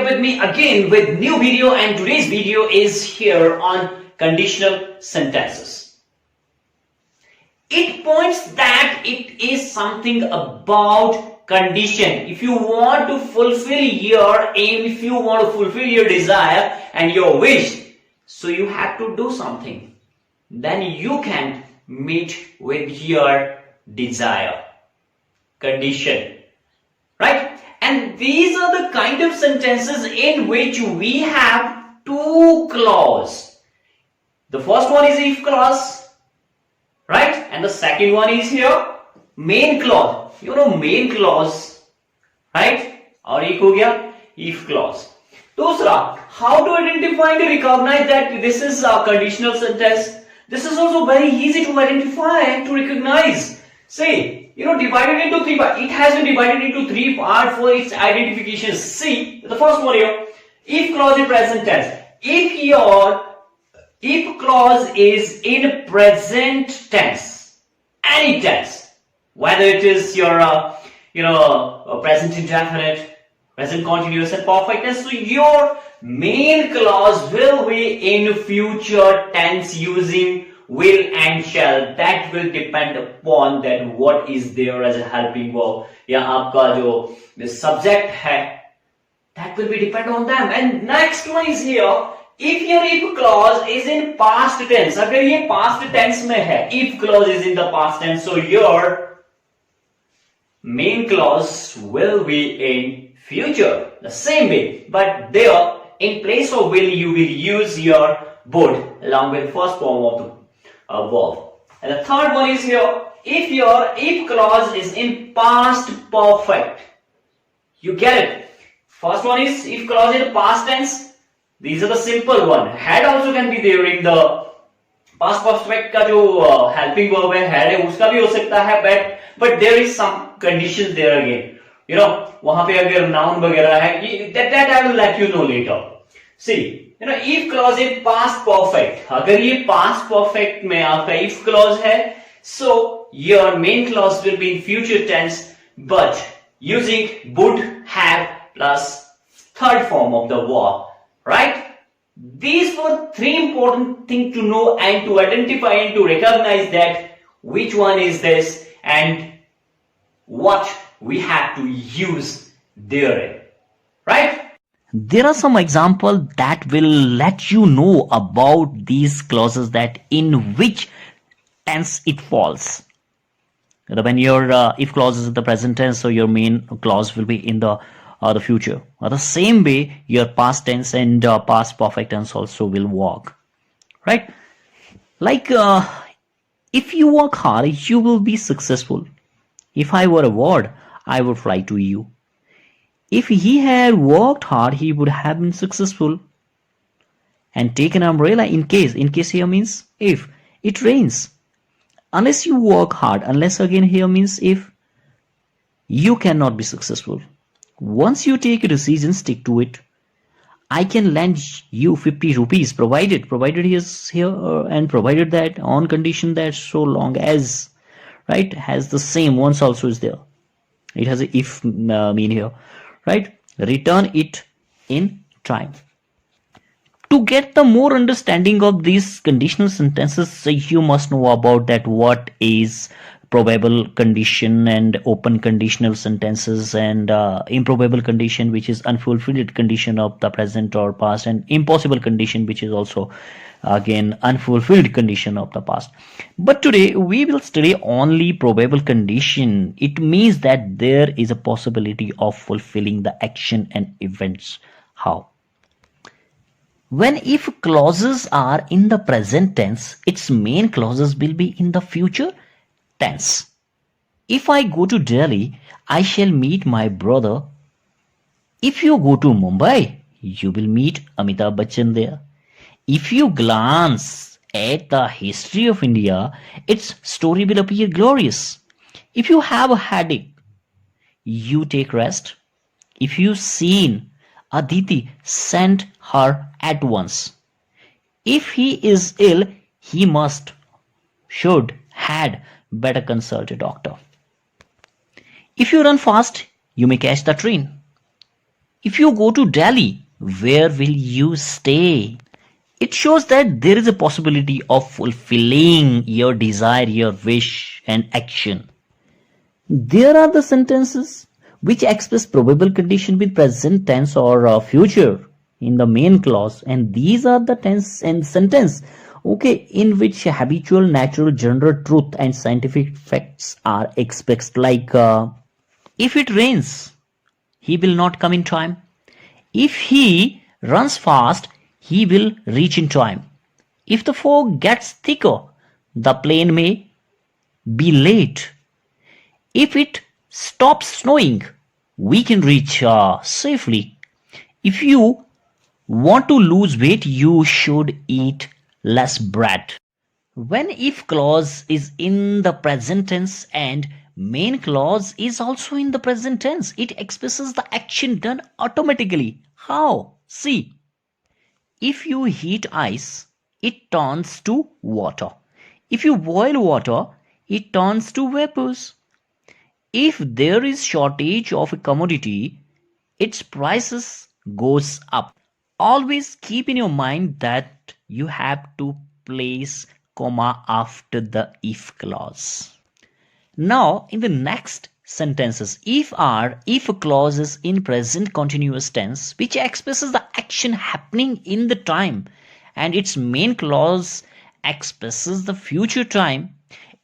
with me again with new video, and today's video is here on conditional sentences. It points that it is something about condition. If you want to fulfill your aim, if you want to fulfill your desire and your wish, so you have to do something. Then you can meet with your desire. Condition. Right? And these are the kind of sentences in which we have two clauses. The first one is if clause, right? And the second one is here main clause. You know main clause, right? और एक हो गया if clause. दूसरा, how to identify and recognize that this is a conditional sentence? This is also very easy to identify and to recognize. Say, divided into three parts. It has been divided into three parts for its identification. See, the first one here, if clause in present tense. If clause is in present tense, any tense, whether it is your, present indefinite, present continuous and perfect tense, so your main clause will be in future tense using will and shall. That will depend upon that what is there as a helping verb या आपका जो subject है, that will be depend on them. And next one is here, if your if clause is in past tense. अगर ये past tense में है, if clause is in the past tense, so your main clause will be in future, the same way, but there in place of will you will use your would along with first form of the verb. And the third one is here, if your if clause is in past perfect. You get it? First one is if clause in past tense. These are the simple one. Had also can be there in the past perfect का जो helping verb है, had है, उसका भी हो सकता है, but there is some conditions there again. वहां पे अगर noun वगैरह है, that I will let you know later. See, if clause in past perfect, अगर ये past perfect में आपका if clause है, so your main clause will be in future tense, but using would, have plus third form of the verb, right? These were three important things to know and to identify and to recognize that which one is this and what we have to use therein, right? There are some examples that will let you know about these clauses, that in which tense it falls. When your if clause is in the present tense, so your main clause will be in the future. The same way, your past tense and past perfect tense also will work, right? Like if you work hard, you will be successful. If I were a bird, I would fly to you. If he had worked hard, he would have been successful. And take an umbrella in case here means if it rains. Unless you work hard, unless again here means if, you cannot be successful. Once you take a decision, stick to it. I can lend you 50 rupees provided he is here and provided that on condition that so long as, right, has the same once also is there. It has a if mean here, right? Return it in time. To get the more understanding of these conditional sentences, you must know about that what is probable condition and open conditional sentences, and improbable condition, which is unfulfilled condition of the present or past, and impossible condition, which is also again unfulfilled condition of the past. But today we will study only probable condition. It means that there is a possibility of fulfilling the action and events. How? When if clauses are in the present tense, its main clauses will be in the future tense. If I go to Delhi, I shall meet my brother. If you go to Mumbai, you will meet Amitabh Bachchan there. If you glance at the history of India, its story will appear glorious. If you have a headache, you take rest. If you've seen Aditi, send her at once. If he is ill, he should, had better consult a doctor. If you run fast, you may catch the train. If you go to Delhi, where will you stay? It shows that there is a possibility of fulfilling your desire, your wish, and action. There are the sentences which express probable condition with present tense or future in the main clause, and these are the tense and sentence, okay, in which habitual, natural, general truth and scientific facts are expressed. Like if it rains, he will not come in time. If he runs fast, he will reach in time. If the fog gets thicker, the plane may be late. If it stops snowing, we can reach safely. If you want to lose weight, you should eat less bread. When if clause is in the present tense and main clause is also in the present tense, it expresses the action done automatically. How? See, if you heat ice, it turns to water. If you boil water, it turns to vapors. If there is shortage of a commodity, its prices goes up. Always keep in your mind that you have to place comma after the if clause. Now in the next sentences, if clause is in present continuous tense which expresses the action happening in the time, and its main clause expresses the future time.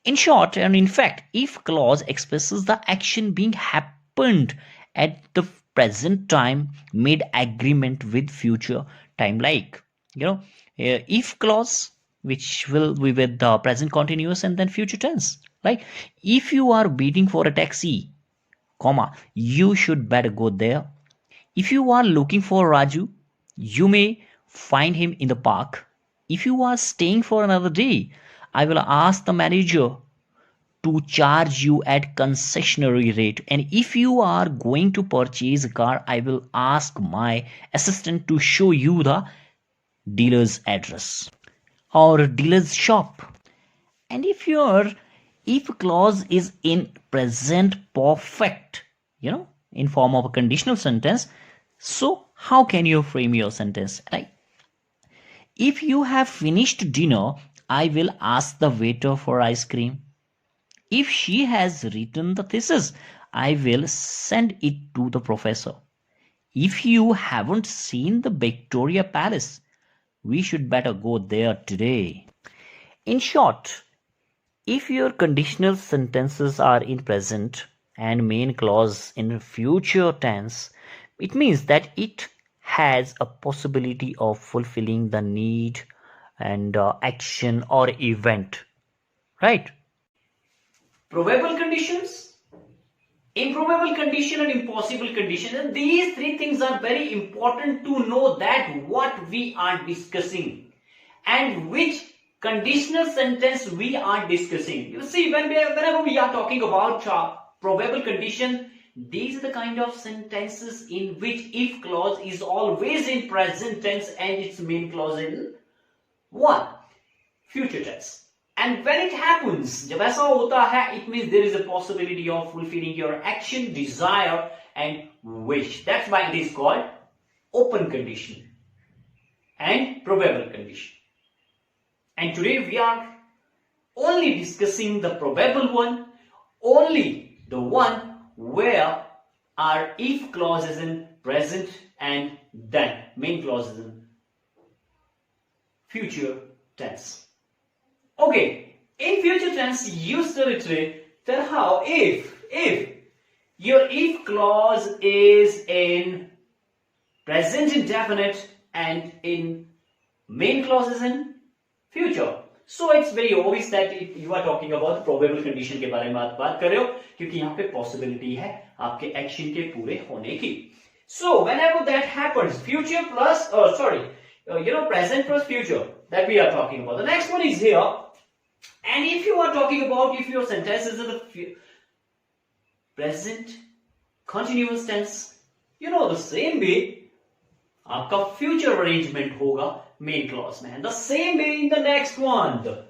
In short, and in fact, if clause expresses the action being happened at the present time made agreement with future time. Like, if clause which will be with the present continuous and then future tense. Like, if you are waiting for a taxi, comma, you should better go there. If you are looking for Raju, you may find him in the park. If you are staying for another day, I will ask the manager to charge you at concessionary rate. And if you are going to purchase a car, I will ask my assistant to show you the dealer's address or dealer's shop. And if your if clause is in present perfect, in form of a conditional sentence, so how can you frame your sentence? Like, if you have finished dinner, I will ask the waiter for ice cream. If she has written the thesis, I will send it to the professor. If you haven't seen the Victoria Palace, we should better go there today. In short, if your conditional sentences are in present and main clause in future tense, it means that it has a possibility of fulfilling the need and action or event, right? Probable conditions, improbable condition and impossible condition, and these three things are very important to know that what we are discussing and which conditional sentence we are discussing. You see, whenever we are talking about probable condition, these are the kind of sentences in which if clause is always in present tense and its main clause in what? Future tense. And when it happens, जब ऐसा होता है, it means there is a possibility of fulfilling your action, desire and wish. That's why it is called open condition and probable condition. And today we are only discussing the probable one, only the one where our if clause is in present and then main clause is in future tense. Okay, in future tense, use territory. Then how? If your if clause is in present indefinite and in main clause is in future, so it's very obvious that you are talking about probable condition के बारे में बात कर रहे हो, क्योंकि यहाँ पे possibility है आपके action के पूरे होने की. So whenever that happens, future plus present plus future, that we are talking about. The next one is here. And if you are talking about if your sentence is in the present continuous tense, the same way आपका future arrangement होगा main clause में. And the same way in the next one, the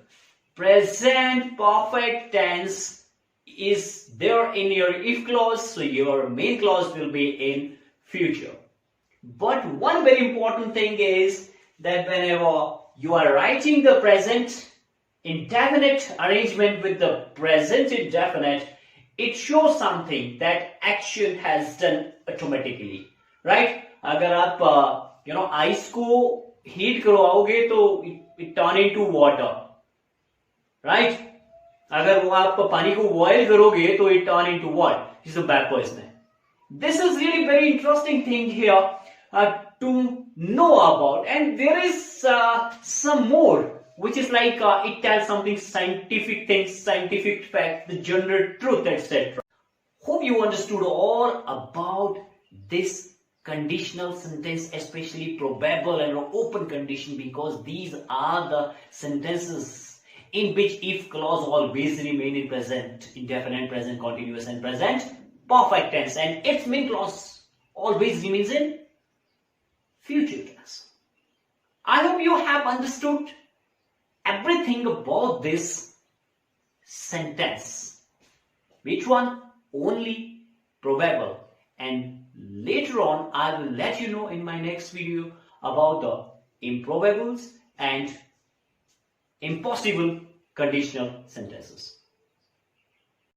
present perfect tense is there in your if clause, so your main clause will be in future. But one very important thing is that whenever you are writing the present indefinite arrangement with the present indefinite, it shows something that action has done automatically, right? अगर आप ice को heat करवाओगे तो it turn into water, right? अगर वो आप पानी को boil करोगे तो it turn into what? This is the bad person. This is really very interesting thing here to know about, and there is some more which is like it tells something scientific things, scientific fact, the general truth, etc. Hope you understood all about this conditional sentence, especially probable and open condition, because these are the sentences in which if clause always remain in present indefinite, present continuous and present perfect tense, and if main clause always remains in future tense. I hope you have understood everything about this sentence. Which one? Only probable. And later on, I will let you know in my next video about the improbables and impossible conditional sentences.